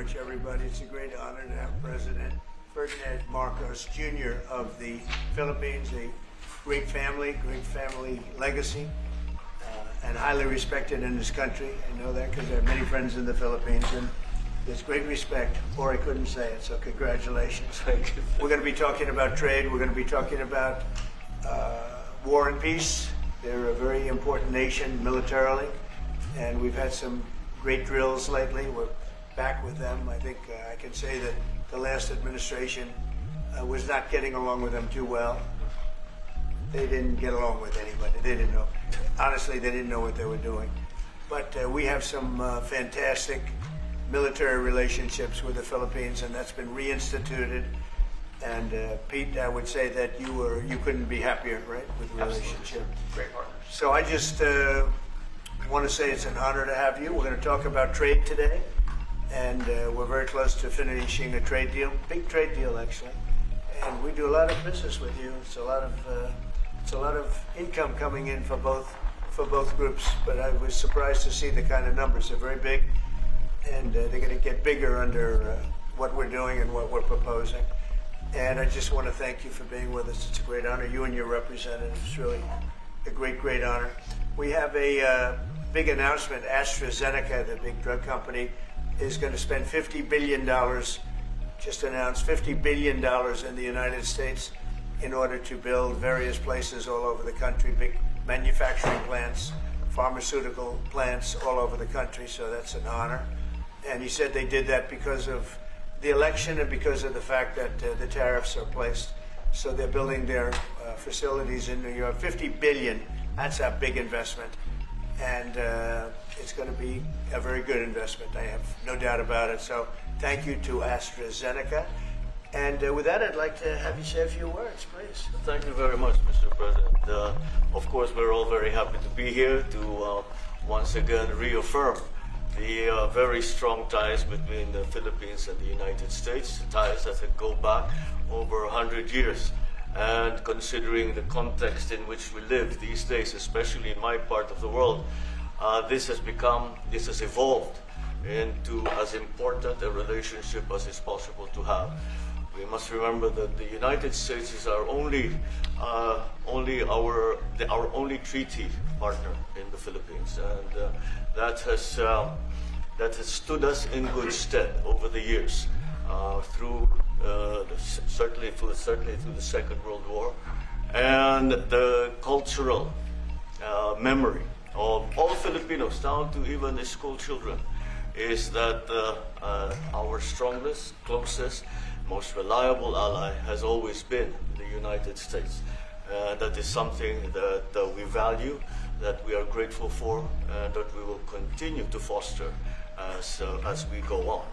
much, everybody. It's a great honor to have President Ferdinand Marcos Jr. of the Philippines, a great family legacy, and highly respected in this country. I know that because I have many friends in the Philippines, and there's great respect, or I couldn't say it, so congratulations. Thank you. We're going to be talking about trade. We're going to be talking about war and peace. They're a very important nation militarily, and we've had some great drills lately. We're back with them. I think I can say that the last administration was not getting along with them too well. They didn't get along with anybody. They didn't know. Honestly, they didn't know what they were doing. But we have some fantastic military relationships with the Philippines, and that's been reinstituted. And Pete, I would say that you couldn't be happier, right, with the relationship. Great partners. So I just want to say it's an honor to have you. We're going to talk about trade today, and we're very close to finishing a trade deal, big trade deal actually. And we do a lot of business with you. It's a lot of income coming in for both groups. But I was surprised to see the kind of numbers. They're very big, and they're going to get bigger under what we're doing and what we're proposing. And I just want to thank you for being with us. It's a great honor. You and your representative. It's really a great honor. We have a big announcement. AstraZeneca, the big drug company, is going to spend $50 billion, just announced $50 billion in the United States in order to build various places all over the country, big manufacturing plants, pharmaceutical plants all over the country, so that's an honor. And he said they did that because of the election and because of the fact that the tariffs are placed. So they're building their facilities in New York. $50 billion, that's a big investment. And it's going to be a very good investment. I have no doubt about it. So thank you to AstraZeneca. And with that, I'd like to have you say a few words, please. Thank you very much, Mr. President. Of course, we're all very happy to be here to once again reaffirm the very strong ties between the Philippines and the United States, ties that go back over 100 years. And considering the context in which we live these days, especially in my part of the world, this has evolved into as important a relationship as is possible to have. We must remember that the United States is our only treaty partner in the Philippines, and that has stood us in good stead over the years, certainly through the Second World War, and the cultural memory of all Filipinos, down to even the school children, is that our strongest, closest, most reliable ally has always been the United States. That is something that we value, that we are grateful for, and that we will continue to foster as we go on.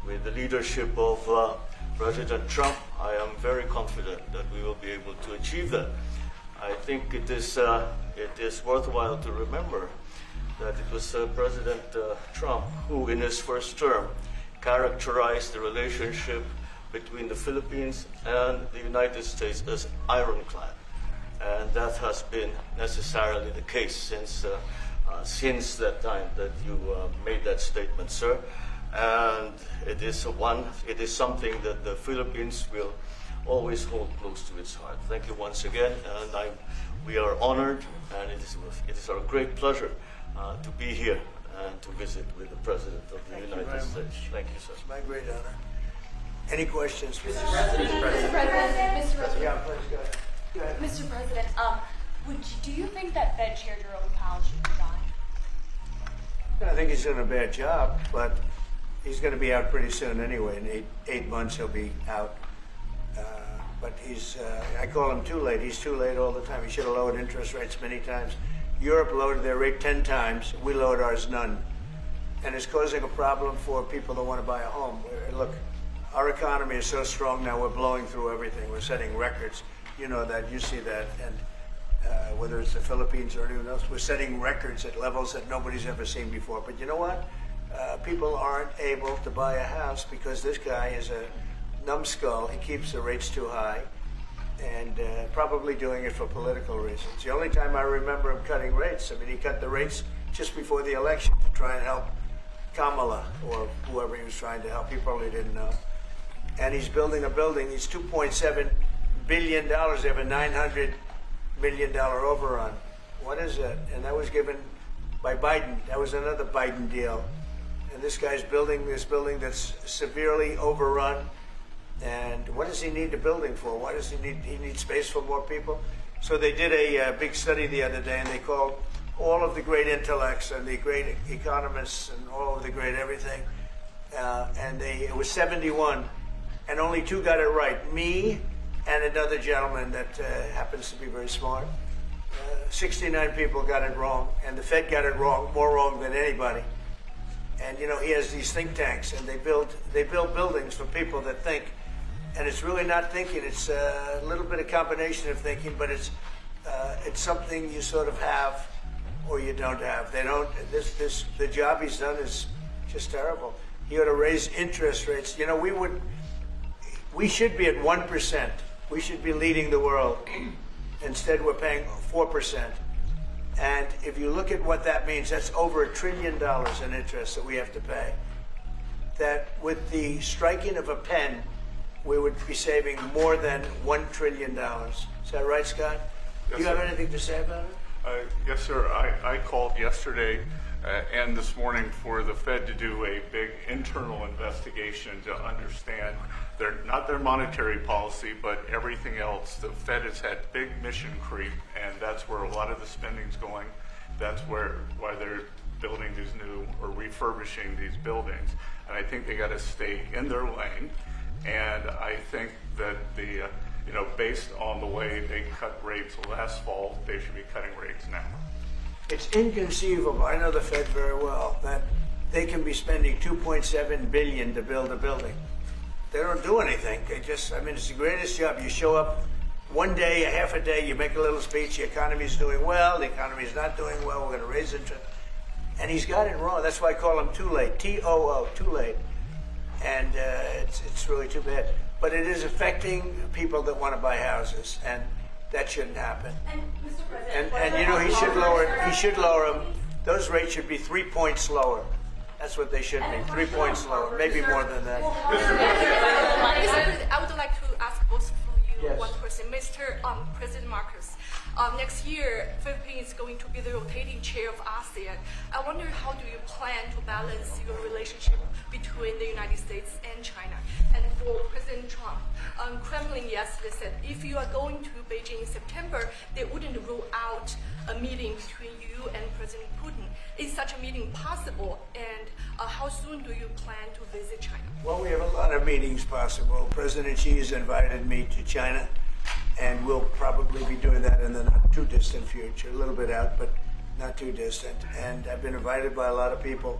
With the leadership of President Trump, I am very confident that we will be able to achieve that. I think it is worthwhile to remember that it was President Trump who, in his first term, characterized the relationship between the Philippines and the United States as ironclad. And that has been necessarily the case since that time that you made that statement, sir. And it is something that the Philippines will always hold close to its heart. Thank you once again, and we are honored, and it is our great pleasure to be here and to visit with the President of the United States. Thank you, sir. It's my great honor. Any questions, please? Mr. President, Yeah, please go ahead. Go ahead. Mr. President, do you think that Fed Chair Jerome Powell should resign? I think he's doing a bad job, but he's going to be out pretty soon anyway. In eight months, he'll be out. But I call him too late. He's too late all the time. He should have lowered interest rates many times. Europe lowered their rate 10 times. We lowered ours none. And it's causing a problem for people that want to buy a home. Look, our economy is so strong now, we're blowing through everything. We're setting records. You know that, you see that. And whether it's the Philippines or anyone else, we're setting records at levels that nobody's ever seen before. But you know what? People aren't able to buy a house because this guy is a numbskull. He keeps the rates too high, and probably doing it for political reasons. The only time I remember him cutting rates, I mean, he cut the rates just before the election to try and help Kamala or whoever he was trying to help. He probably didn't know. And he's building a building. He's $2.7 billion. They have a $900 million overrun. What is that? And that was given by Biden. That was another Biden deal. And this guy's building this building that's severely overrun. And what does he need the building for? Why does he need space for more people? So they did a big study the other day, and they called all of the great intellects and the great economists and all of the great everything. And it was 71, and only 2 got it right. Me and another gentleman that happens to be very smart. 69 people got it wrong, and the Fed got it wrong, more wrong than anybody. And you know, he has these think tanks, and they build buildings for people that think. And it's really not thinking; it's a little bit of combination of thinking, but it's something you sort of have or you don't have. They don't. The job he's done is just terrible. He ought to raise interest rates. You know, we should be at 1%. We should be leading the world. Instead, we're paying 4%. And if you look at what that means, that's over $1 trillion in interest that we have to pay. That with the striking of a pen, we would be saving more than $1 trillion. Is that right, Scott? Yes, Do you have sir. anything to say about it? Yes, sir. I called yesterday and this morning for the Fed to do a big internal investigation to understand not their monetary policy, but everything else. The Fed has had big mission creep, and that's where a lot of the spending's going. That's why they're building these new or refurbishing these buildings. And I think they got to stay in their lane. And I think that based on the way they cut rates last fall, they should be cutting rates now. It's inconceivable, I know the Fed very well, that they can be spending $2.7 billion to build a building. They don't do anything. It's the greatest job. You show up one day, a half a day, you make a little speech, the economy's doing well, the economy's not doing well, we're going to raise interest. And he's got it wrong. That's why I call him too late, T-O-O, too late. And it's really too bad. But it is affecting people that want to buy houses, and that shouldn't happen. And Mr. President, And you know, he should lower them. Those rates should be 3 points lower. That's what they should be, 3 points lower, maybe more than that. Mr. President, I would like to ask both of you Yes. one question. Mr. President Marcos, next year, Philippines is going to be the rotating chair of ASEAN. I wonder, how do you plan to balance your relationship between the United States and China? And for President Trump, Kremlin yesterday said if you are going to Beijing in September, they wouldn't rule out a meeting between you and President Putin. Is such a meeting possible? And how soon do you plan to visit China? Well, we have a lot of meetings possible. President Xi has invited me to China, and we'll probably be doing that in the not too distant future, a little bit out, but not too distant. And I've been invited by a lot of people,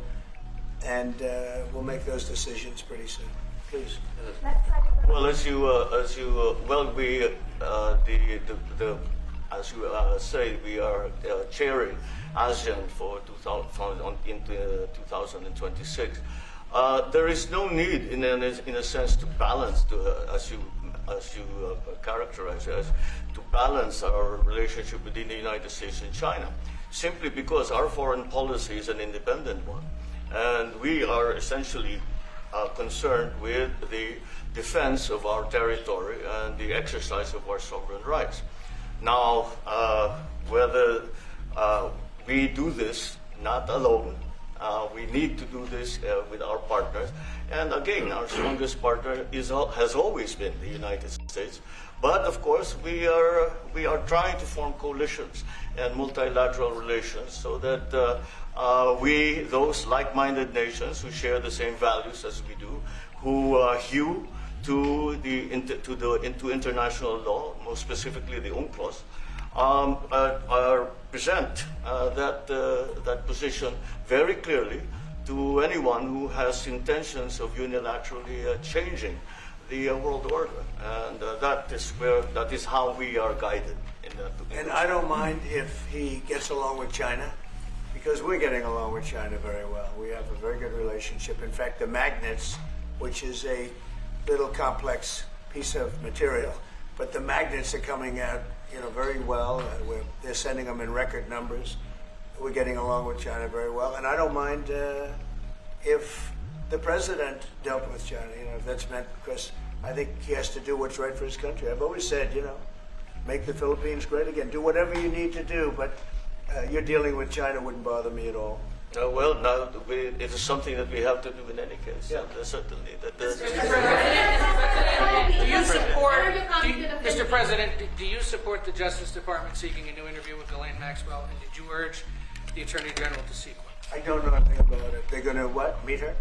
and we'll make those decisions pretty soon. Please. Well, as you say, we are chairing ASEAN for 2026. There is no need, in a sense, to balance, as you characterize it, to balance our relationship within the United States and China, simply because our foreign policy is an independent one, and we are essentially concerned with the defense of our territory and the exercise of our sovereign rights. Now, whether we do this not alone, we need to do this with our partners. And again, our strongest partner has always been the United States. But of course, we are trying to form coalitions and multilateral relations so that those like-minded nations who share the same values as we do, who hew to international law, most specifically the UNCLOS, present that position very clearly to anyone who has intentions of unilaterally changing the world order, and that is how we are guided in that. And I don't mind if he gets along with China, because we're getting along with China very well. We have a very good relationship. In fact, the magnets, which is a little complex piece of material, but the magnets are coming out, very well. They're sending them in record numbers. We're getting along with China very well, and I don't mind if the president dealt with China, if that's meant, because I think he has to do what's right for his country. I've always said, make the Philippines great again. Do whatever you need to do, but you're dealing with China wouldn't bother me at all. Well, now it is something that we have to do in any case. Yeah. And certainly, Do you support, Mr. President, do you support the Justice Department seeking a new interview with Ghislaine Maxwell, and did you urge the Attorney General to seek one? I don't know anything about it. They're going to what? Meet her?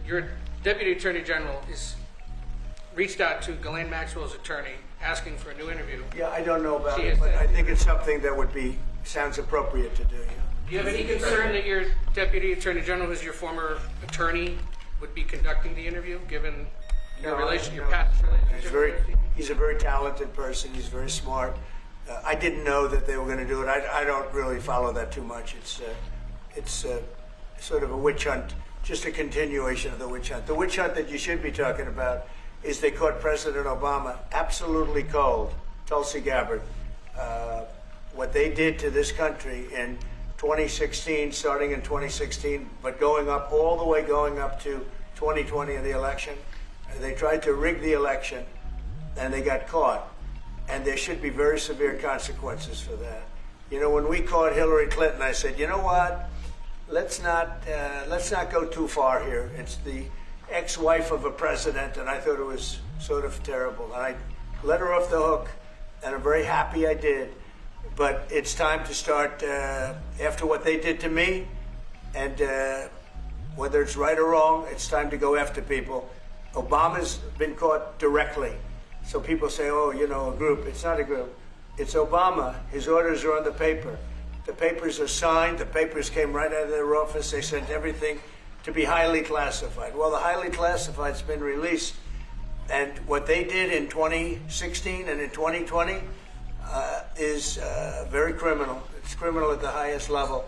Your Deputy Attorney General is reached out to Ghislaine Maxwell's attorney asking for a new interview. Yeah, I don't know about She it, has but said- I think it's something that sounds appropriate to do. Yeah. Do you have any concern that your Deputy Attorney General, who's your former attorney, would be conducting the interview, given your No, your past relationship? He's a very talented person. He's very smart. I didn't know that they were going to do it. I don't really follow that too much. It's sort of a witch hunt, just a continuation of the witch hunt. The witch hunt that you should be talking about is they caught President Obama absolutely cold, Tulsi Gabbard. What they did to this country in 2016, starting in 2016, but going up to 2020 in the election. They tried to rig the election, and they got caught. And there should be very severe consequences for that. When we caught Hillary Clinton, I said, you know what? Let's not go too far here. It's the ex-wife of a president, and I thought it was sort of terrible. And I let her off the hook, and I'm very happy I did. But it's time to start, after what they did to me, and whether it's right or wrong, it's time to go after people. Obama's been caught directly. So people say, a group. It's not a group. It's Obama. His orders are on the paper. The papers are signed. The papers came right out of their office. They sent everything to be highly classified. Well, the highly classified's been released. And what they did in 2016 and in 2020 is very criminal. It's criminal at the highest level.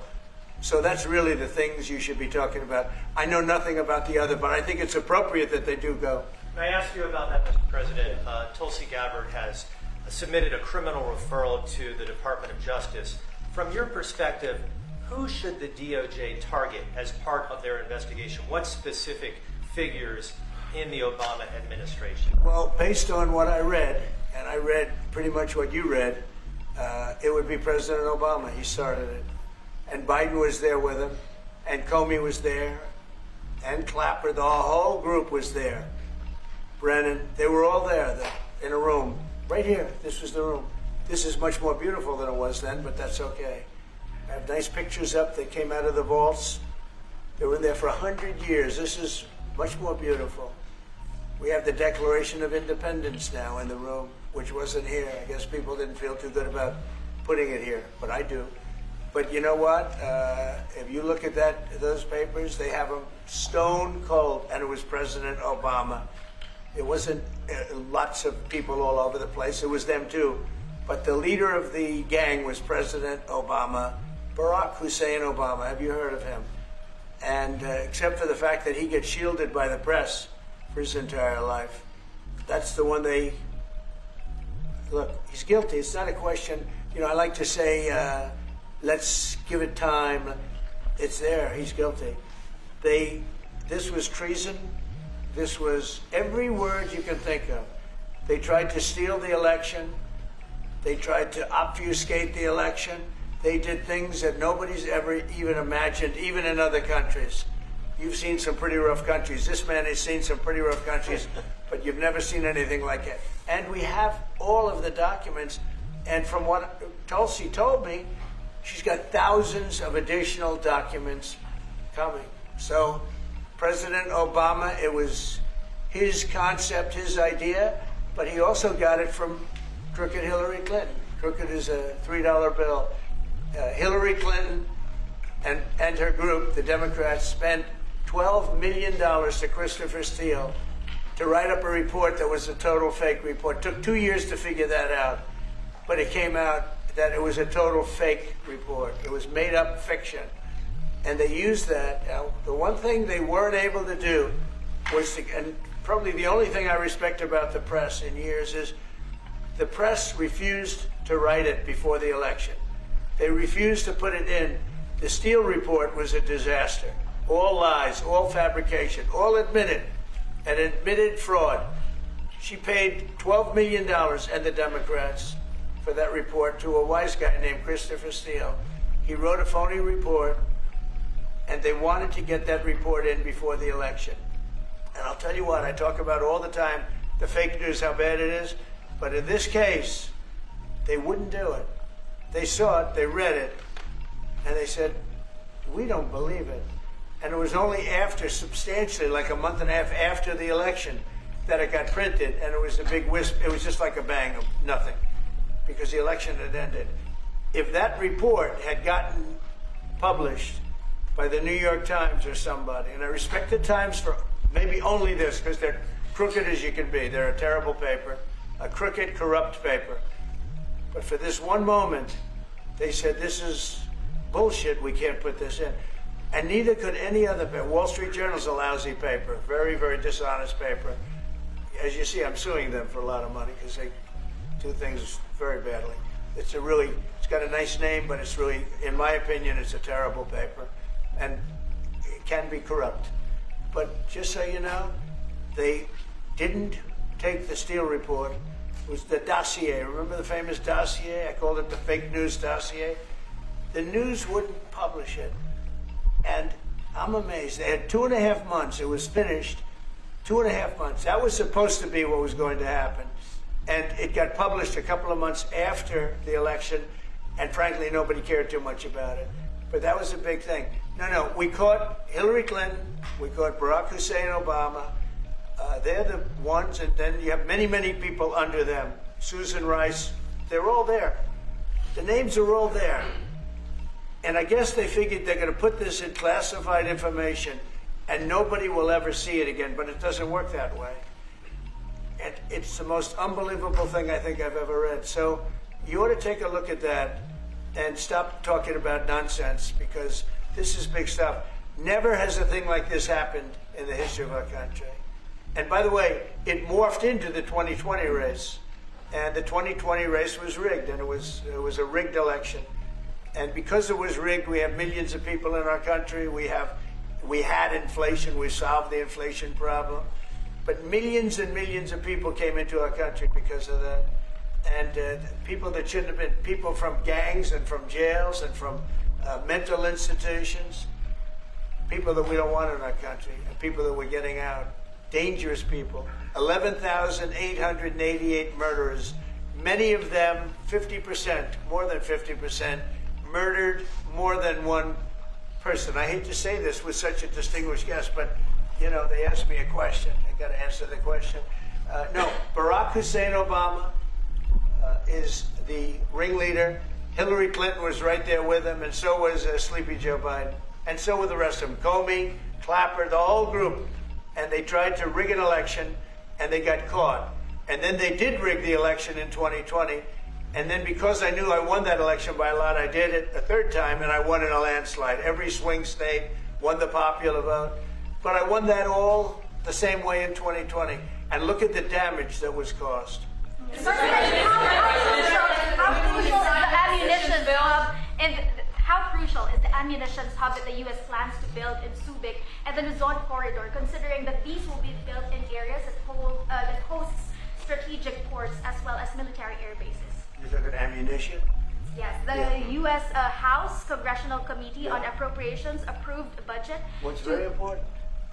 So that's really the things you should be talking about. I know nothing about the other, but I think it's appropriate that they do go. May I ask you about that, Mr. President? Tulsi Gabbard has submitted a criminal referral to the Department of Justice. From your perspective, who should the DOJ target as part of their investigation? What specific figures in the Obama administration? Well, based on what I read, and I read pretty much what you read, it would be President Obama. He started it. And Biden was there with him, and Comey was there, and Clapper. The whole group was there. Brennan, they were all there in a room. Right here, this was the room. This is much more beautiful than it was then, but that's okay. I have nice pictures up that came out of the vaults. They were in there for 100 years. This is much more beautiful. We have the Declaration of Independence now in the room, which wasn't here. I guess people didn't feel too good about putting it here, but I do. But you know what? If you look at those papers, they have them stone cold, and it was President Obama. It wasn't lots of people all over the place. It was them too. But the leader of the gang was President Obama, Barack Hussein Obama. Have you heard of him? And except for the fact that he gets shielded by the press for his entire life, that's the one they... Look, he's guilty. It's not a question. I like to say, let's give it time. It's there. He's guilty. This was treason. This was every word you can think of. They tried to steal the election. They tried to obfuscate the election. They did things that nobody's ever even imagined, even in other countries. You've seen some pretty rough countries. This man has seen some pretty rough countries, but you've never seen anything like it. And we have all of the documents. And from what Tulsi told me, she's got thousands of additional documents coming. So President Obama, it was his concept, his idea, but he also got it from crooked Hillary Clinton. Crooked is a $3 bill. Hillary Clinton and her group, the Democrats, spent $12 million to Christopher Steele to write up a report that was a total fake report. Took 2 years to figure that out, but it came out that it was a total fake report. It was made up fiction. And they used that. Now, the one thing they weren't able to do was and probably the only thing I respect about the press in years is the press refused to write it before the election. They refused to put it in. The Steele report was a disaster. all lies, all fabrication, all admitted, an admitted fraud. She paid $12 million and the Democrats for that report to a wise guy named Christopher Steele. He wrote a phony report, and they wanted to get that report in before the election. And I'll tell you what, I talk about all the time, the fake news, how bad it is. But in this case, they wouldn't do it. They saw it, they read it, and they said, we don't believe it. And it was only after, substantially, like a month and a half after the election, that it got printed, and it was a big wisp. It was just like a bang of nothing, because the election had ended. If that report had gotten published by the New York Times or somebody, and I respect the Times for maybe only this, because they're crooked as you can be. They're a terrible paper, a crooked, corrupt paper. But for this one moment, they said, this is bullshit, we can't put this in. And neither could any other paper. Wall Street Journal's a lousy paper, very, very dishonest paper. As you see, I'm suing them for a lot of money because they do things very badly. It's got a nice name, but it's really, in my opinion, it's a terrible paper. And it can be corrupt. But just so you know, they didn't take the Steele report. It was the dossier. Remember the famous dossier? I called it the fake news dossier. The news wouldn't publish it. And I'm amazed. They had 2.5 months. It was finished. 2.5 months. That was supposed to be what was going to happen. And it got published a couple of months after the election. And frankly, nobody cared too much about it. But that was a big thing. No, we caught Hillary Clinton. We caught Barack Hussein Obama. They're the ones. And then you have many, many people under them. Susan Rice. They're all there. The names are all there. And I guess they figured they're going to put this in classified information and nobody will ever see it again, but it doesn't work that way. And it's the most unbelievable thing I think I've ever read. So you ought to take a look at that and stop talking about nonsense, because this is big stuff. Never has a thing like this happened in the history of our country. And by the way, it morphed into the 2020 race. And the 2020 race was rigged, and it was a rigged election. And because it was rigged, we have millions of people in our country. We had inflation. We solved the inflation problem. But millions and millions of people came into our country because of that. And people that shouldn't have been, people from gangs and from jails and from mental institutions, people that we don't want in our country, and people that we're getting out, dangerous people. 11,888 murderers, many of them 50%, more than 50%, murdered more than one person. I hate to say this with such a distinguished guest, but you know, they asked me a question. I got to answer the question. No, Barack Hussein Obama is the ringleader. Hillary Clinton was right there with him, and so was Sleepy Joe Biden, and so were the rest of them. Comey, Clapper, the whole group. And they tried to rig an election, and they got caught. And then they did rig the election in 2020. And then because I knew I won that election by a lot, I did it a third time, and I won in a landslide. Every swing state won the popular vote. But I won that all the same way in 2020. And look at the damage that was caused. How crucial is the ammunition hub, and how crucial is the ammunition hub that the U.S. plans to build in Subic and the Luzon corridor, considering that these will be built in areas that hosts strategic ports as well as military air bases? You're talking ammunition? Yes, the U.S. House Congressional Committee on Appropriations approved a budget. What's very important.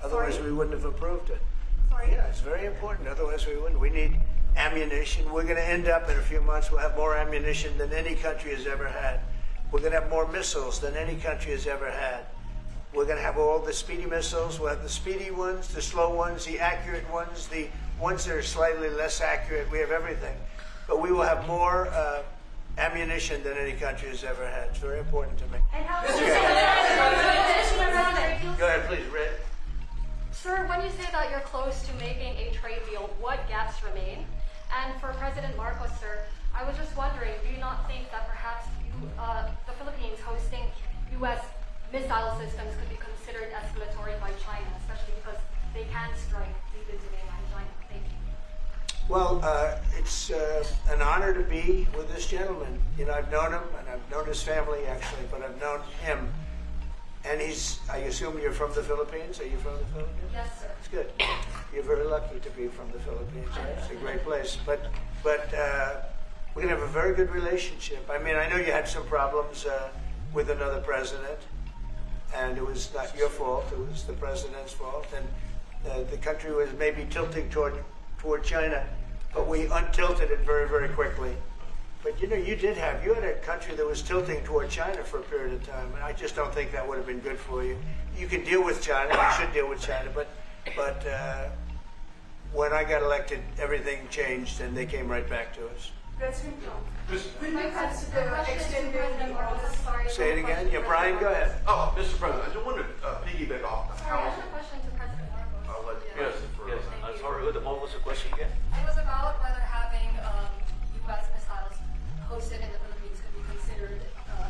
Otherwise, we wouldn't have approved it. Sorry? Yeah, it's very important. Otherwise, we wouldn't. We need ammunition. We're going to end up in a few months, we'll have more ammunition than any country has ever had. We're going to have more missiles than any country has ever had. We're going to have all the speedy missiles. We'll have the speedy ones, the slow ones, the accurate ones, the ones that are slightly less accurate. We have everything. But we will have more ammunition than any country has ever had. It's very important to me. And how Go ahead, please, Red. Sir, when you say that you're close to making a trade deal, what gaps remain? And for President Marcos, sir, I was just wondering, do you not think that perhaps the Philippines hosting U.S. missile systems could be considered escalatory by China, especially because they can strike deep into mainland China? Thank you. Well, it's an honor to be with this gentleman. You know, I've known him, and I've known his family, actually, but I've known him And I assume you're from the Philippines? Are you from the Philippines? Yes, sir. It's good. You're very lucky to be from the Philippines. Right? It's a great place. But we're going to have a very good relationship. I mean, I know you had some problems with another president, and it was not your fault. It was the president's fault. And the country was maybe tilting toward China, but we untilted it very, very quickly. But you know, you had a country that was tilting toward China for a period of time, and I just don't think that would have been good for you. You can deal with China, you should deal with China, but when I got elected, everything changed, and they came right back to us. President Trump, when it comes to the extended Say it again. Yeah, Brian, go ahead. Oh, Mr. President, I just wanted to piggyback off the Sorry, I housing. have a question to President Marcos. I'll let you Yes, answer first. yes. I'm sorry, what was the question again? It was about whether having U.S. missiles hosted in the Philippines could be considered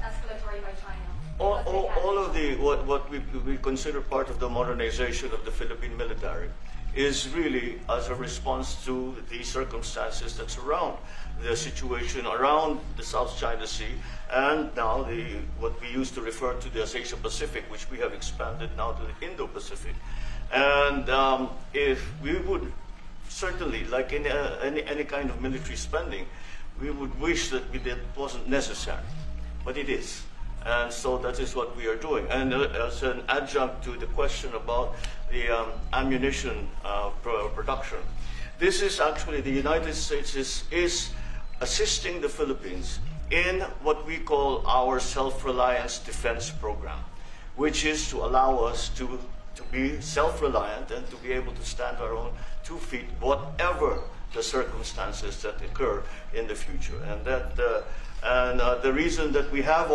escalatory by China. All of the what we consider part of the modernization of the Philippine military is really as a response to the circumstances that surround the situation around the South China Sea and now what we used to refer to as Asia Pacific, which we have expanded now to the Indo-Pacific. And if we would certainly, like in any kind of military spending, we would wish that it wasn't necessary, but it is. And so that is what we are doing. And as an adjunct to the question about the ammunition production, this is actually the United States is assisting the Philippines in what we call our self-reliance defense program, which is to allow us to be self-reliant and to be able to stand our own 2 feet, whatever the circumstances that occur in the future. And that the reason that we have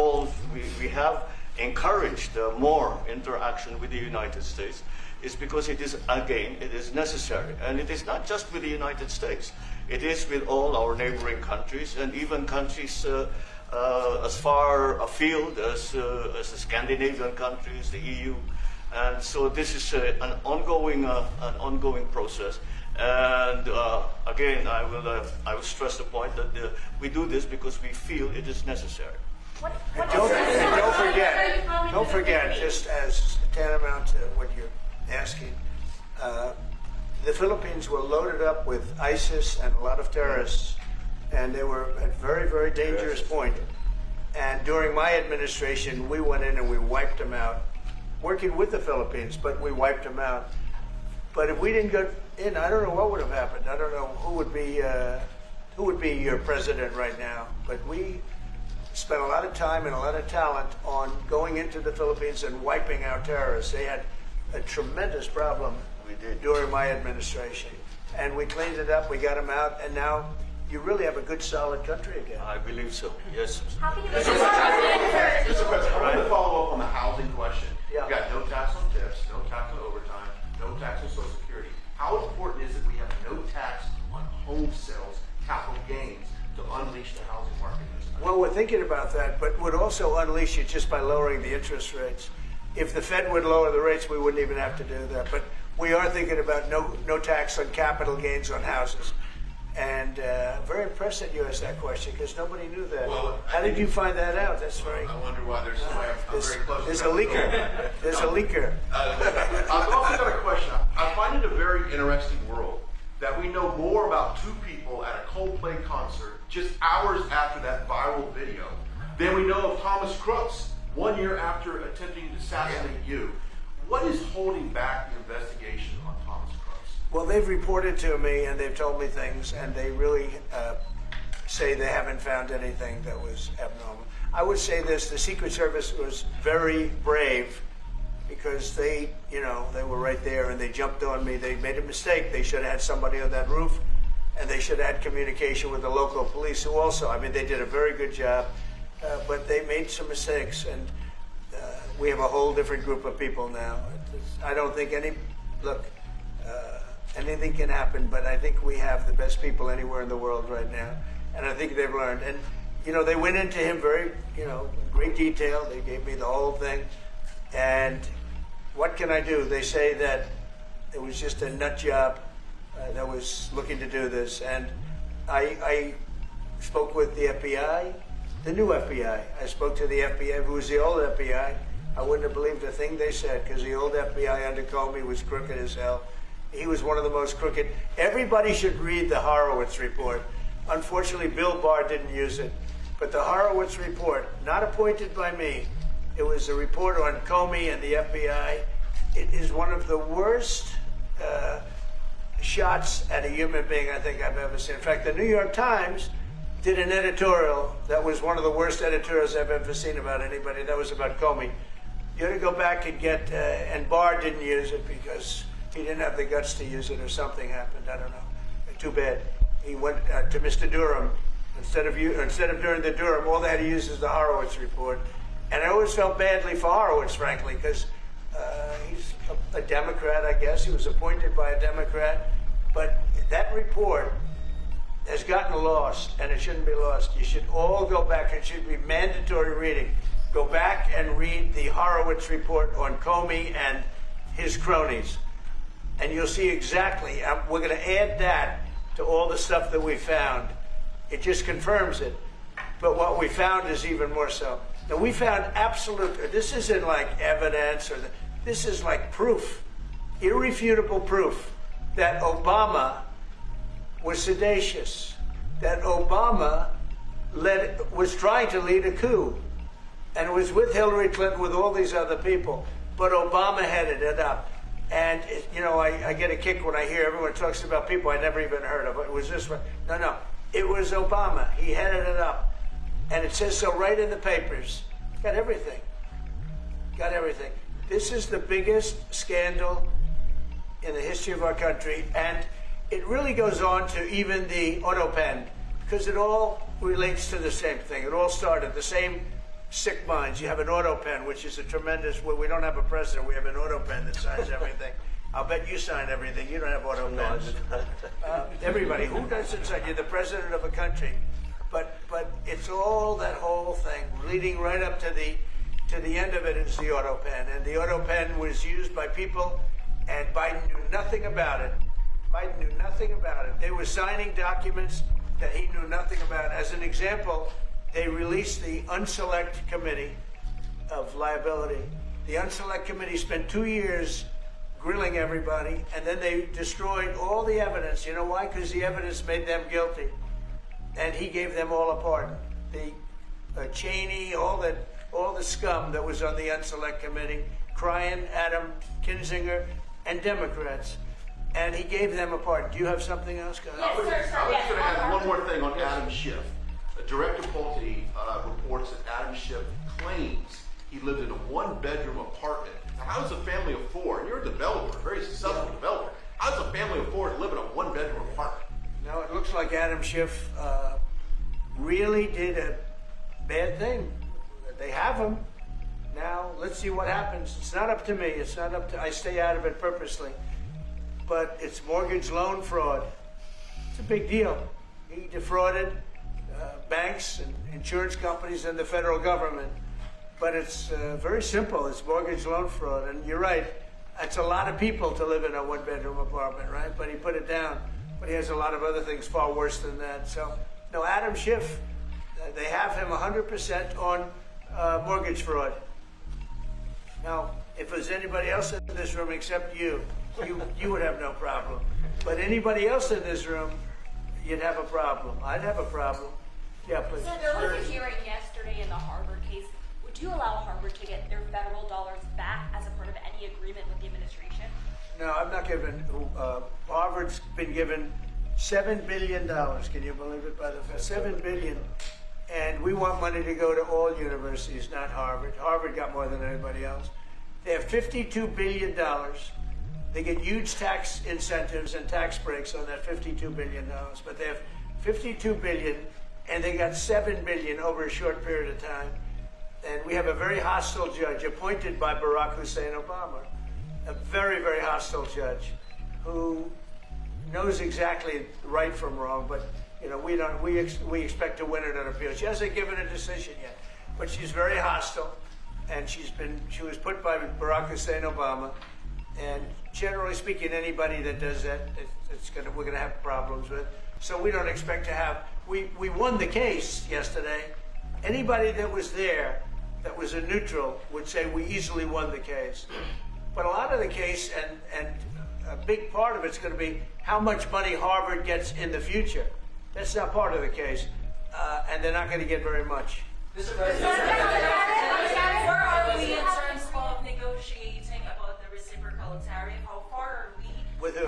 encouraged more interaction with the United States is because it is necessary. And it is not just with the United States. It is with all our neighboring countries and even countries as far afield as the Scandinavian countries, the EU. And so this is an ongoing process. And again, I will stress the point that we do this because we feel it is necessary. Don't forget, just as tantamount to what you're asking, the Philippines were loaded up with ISIS and a lot of terrorists, and they were at a very, very dangerous point. And during my administration, we went in and we wiped them out, working with the Philippines, but we wiped them out. But if we didn't go in, I don't know what would have happened. I don't know who would be your president right now. But we spent a lot of time and a lot of talent on going into the Philippines and wiping out terrorists. They had a tremendous problem during my administration. And we cleaned it up, we got them out, and now you really have a good, solid country again. I believe so, yes. How can you make Mr. President, I want to follow up on the housing question. Yeah. We've got no tax on tips, no tax on overtime, no tax on Social Security. How important is it we have no tax on home sales, capital gains, to unleash the housing market in this country? Well, we're thinking about that, but would also unleash it just by lowering the interest rates. If the Fed would lower the rates, we wouldn't even have to do that. But we are thinking about no tax on capital gains on houses. And very impressed that you asked that question because nobody knew that. Well, how did you find that out? That's very. I wonder why there's somebody I'm very close to. There's a leaker. There's a leaker. I've also got a question. I find it a very interesting world that we know more about two people at a Coldplay concert just hours after that viral video than we know of Thomas Crooks 1 year after attempting to assassinate you. What is holding back the investigation on Thomas Crooks? Well, they've reported to me and they've told me things, and they really say they haven't found anything that was abnormal. I would say this: the Secret Service was very brave because they were right there and they jumped on me. They made a mistake. They should have had somebody on that roof, and they should have had communication with the local police, who also, they did a very good job, but they made some mistakes, and we have a whole different group of people now. I don't think anything can happen, but I think we have the best people anywhere in the world right now, and I think they've learned. And they went into him very, great detail. They gave me the whole thing, and what can I do? They say that it was just a nut job that was looking to do this, and I spoke with the FBI, the new FBI. I spoke to the FBI, who was the old FBI, I wouldn't have believed a thing they said, because the old FBI under Comey was crooked as hell. He was one of the most crooked. Everybody should read the Horowitz report. Unfortunately, Bill Barr didn't use it. But the Horowitz report, not appointed by me, it was a report on Comey and the FBI. It is one of the worst shots at a human being I think I've ever seen. In fact, the New York Times did an editorial that was one of the worst editorials I've ever seen about anybody. That was about Comey. You ought to go back and get, and Barr didn't use it because he didn't have the guts to use it, or something happened. I don't know. Too bad. He went to Mr. Durham. Instead of doing the Durham, all they had to use is the Horowitz report. And I always felt badly for Horowitz, frankly, because he's a Democrat, I guess. He was appointed by a Democrat. But that report has gotten lost, and it shouldn't be lost. You should all go back. It should be mandatory reading. Go back and read the Horowitz report on Comey and his cronies. And you'll see exactly, we're going to add that to all the stuff that we found. It just confirms it. But what we found is even more so. Now, we found absolute, this isn't like evidence, this is like proof, irrefutable proof that Obama was seditious, that Obama was trying to lead a coup, and was with Hillary Clinton, with all these other people, but Obama headed it up. And, I get a kick when I hear everyone talks about people I never even heard of. It was this one. No. It was Obama. He headed it up. And it says so right in the papers. Got everything. This is the biggest scandal in the history of our country. And it really goes on to even the auto pen, because it all relates to the same thing. It all started the same sick minds. You have an auto pen, which is a tremendous, well, we don't have a president. We have an auto pen that signs everything. I'll bet you sign everything. You don't have auto pens. Everybody, who doesn't sign? You're the president of a country. But it's all that whole thing, leading right up to the end of it is the auto pen. And the auto pen was used by people, and Biden knew nothing about it. They were signing documents that he knew nothing about. As an example, they released the Unselect Committee of Liability. The Unselect Committee spent 2 years grilling everybody, and then they destroyed all the evidence. You know why? Because the evidence made them guilty. And he gave them all a pardon. The Cheney, all the scum that was on the Unselect Committee, Cryan, Adam Kinzinger, and Democrats. And he gave them a pardon. Do you have something else? Yes, I was sir. just going to add one more thing on Adam Schiff. Director Pulte reports that Adam Schiff claims he lived in a one-bedroom apartment. Now, how does a family of four, and you're a developer, a very successful developer, how does a family of four live in a one-bedroom apartment? No, it looks like Adam Schiff really did a bad thing. They have him. Now, let's see what happens. It's not up to me. I stay out of it purposely. But it's mortgage loan fraud. It's a big deal. He defrauded banks and insurance companies and the federal government. But it's very simple. It's mortgage loan fraud. And you're right. It's a lot of people to live in a one-bedroom apartment, right? But he put it down. But he has a lot of other things far worse than that. So, no, Adam Schiff, they have him 100% on mortgage fraud. Now, if there's anybody else in this room except you would have no problem. But anybody else in this room, you'd have a problem. I'd have a problem. Yeah, please. So there was a hearing yesterday in the Harvard case. Would you allow Harvard to get their federal dollars back as a part of any agreement with the administration? No, I'm not giving. Harvard's been given $7 billion. Can you believe it? By the $7 billion, and we want money to go to all universities, not Harvard. Harvard got more than anybody else. They have $52 billion. They get huge tax incentives and tax breaks on that $52 billion. But they have $52 billion, and they got $7 billion over a short period of time. And we have a very hostile judge appointed by Barack Hussein Obama. A very, very hostile judge who knows exactly right from wrong, but we expect to win it on appeal. She hasn't given a decision yet, but she's very hostile, and she was put by Barack Hussein Obama. And generally speaking, anybody that does that, we're going to have problems with. So we don't expect to have. We won the case yesterday. Anybody that was there that was a neutral would say we easily won the case. But a lot of the case, and a big part of it's going to be how much money Harvard gets in the future. That's not part of the case, and they're not going to get very much. Mr. President, where are we in terms of negotiating about the reciprocal tariff? How far are we? With who?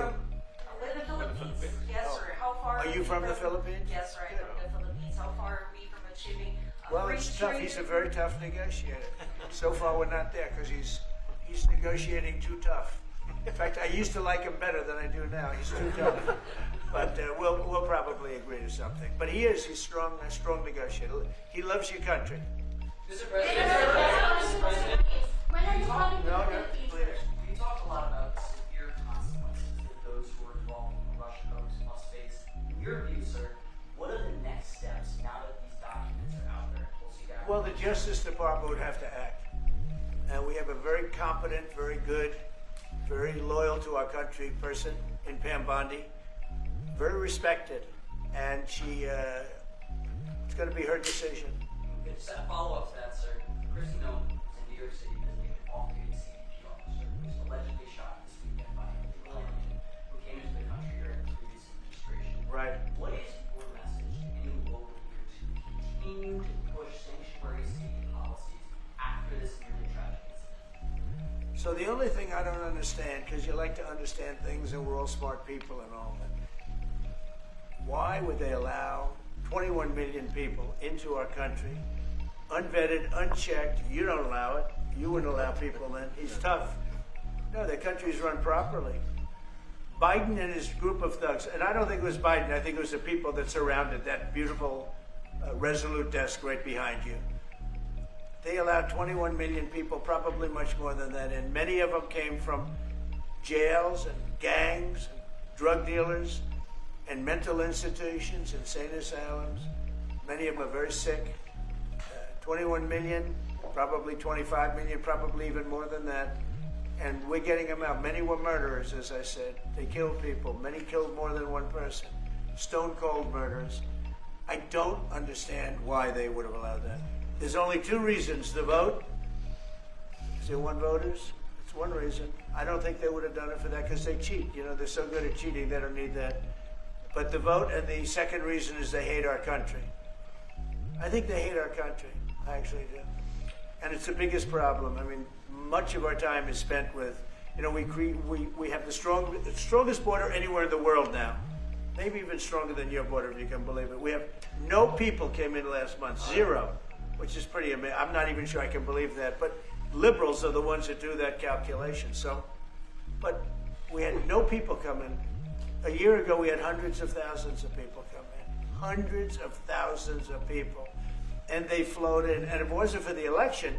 With the Philippines. Yes, sir. How far Are you from the Philippines? Yes, sir. I'm from the Philippines. How far are we from achieving Well, free it's tough. trade? He's a very tough negotiator. So far, we're not there because he's negotiating too tough. In fact, I used to like him better than I do now. He's too tough. But we'll probably agree to something. But he's strong, a strong negotiator. He loves your country. Mr. President, Mr. President, When are you coming to No, the no, Philippines? please. You talk a lot about the severe consequences that those who are involved in the Russian hoax must face. In your view, sir, what are the next steps now that these documents are out there? Well, the Justice Department would have to act. And we have a very competent, very good, very loyal to our country person in Pam Bondi, very respected. And it's going to be her decision. Okay, just a follow-up to that, sir. Christy Nolan is in New York City visiting an off-duty CBP officer who was allegedly shot this weekend by an illegal alien who came into the country during the previous administration. Right. What is your message to any local leaders who continue to push sanctuary city policies after this nearly tragic incident? So the only thing I don't understand, because you like to understand things and we're all smart people and all that, why would they allow 21 million people into our country, unvetted, unchecked? You don't allow it. You wouldn't allow people then. He's tough. No, the country's run properly. Biden and his group of thugs, and I don't think it was Biden, I think it was the people that surrounded that beautiful Resolute desk right behind you. They allowed 21 million people, probably much more than that, and many of them came from jails and gangs and drug dealers and mental institutions, insane asylums. Many of them are very sick. 21 million, probably 25 million, probably even more than that. And we're getting them out. Many were murderers, as I said. They killed people. Many killed more than one person. Stone cold murders. I don't understand why they would have allowed that. There's only two reasons. The vote. Is there one voters? It's one reason. I don't think they would have done it for that because they cheat. You know, they're so good at cheating, they don't need that. But the vote, and the second reason is they hate our country. I think they hate our country. I actually do. And it's the biggest problem. I mean, much of our time is spent with, you know, we have the strongest border anywhere in the world now. Maybe even stronger than your border, if you can believe it. We have no people came in last month, 0, which is pretty amazing. I'm not even sure I can believe that. But liberals are the ones that do that calculation. So, but we had no people come in. A year ago, we had hundreds of thousands of people come in. Hundreds of thousands of people. And they flowed in. And if it wasn't for the election,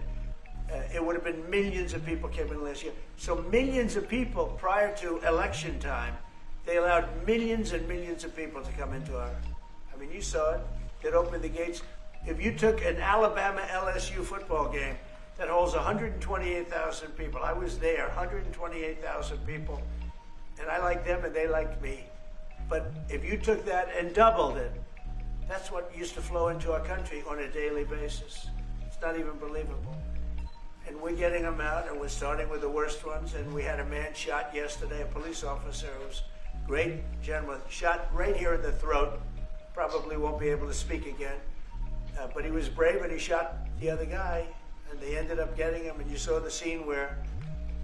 it would have been millions of people came in last year. So millions of people prior to election time, they allowed millions and millions of people to come into our, I mean, you saw it. They'd open the gates. If you took an Alabama-LSU football game that holds 128,000 people, I was there, 128,000 people. And I liked them and they liked me. But if you took that and doubled it, that's what used to flow into our country on a daily basis. It's not even believable. And we're getting them out, and we're starting with the worst ones. And we had a man shot yesterday, a police officer who was a great gentleman, shot right here in the throat. Probably won't be able to speak again. But he was brave, and he shot the other guy, and they ended up getting him. And you saw the scene where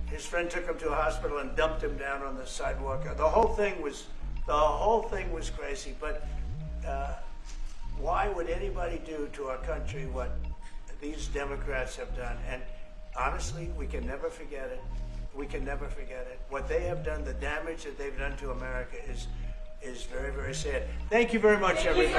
his friend took him to a hospital and dumped him down on the sidewalk. The whole thing was crazy. But why would anybody do to our country what these Democrats have done? And honestly, we can never forget it. We can never forget it. What they have done, the damage that they've done to America is very, very sad. Thank you very much, everybody.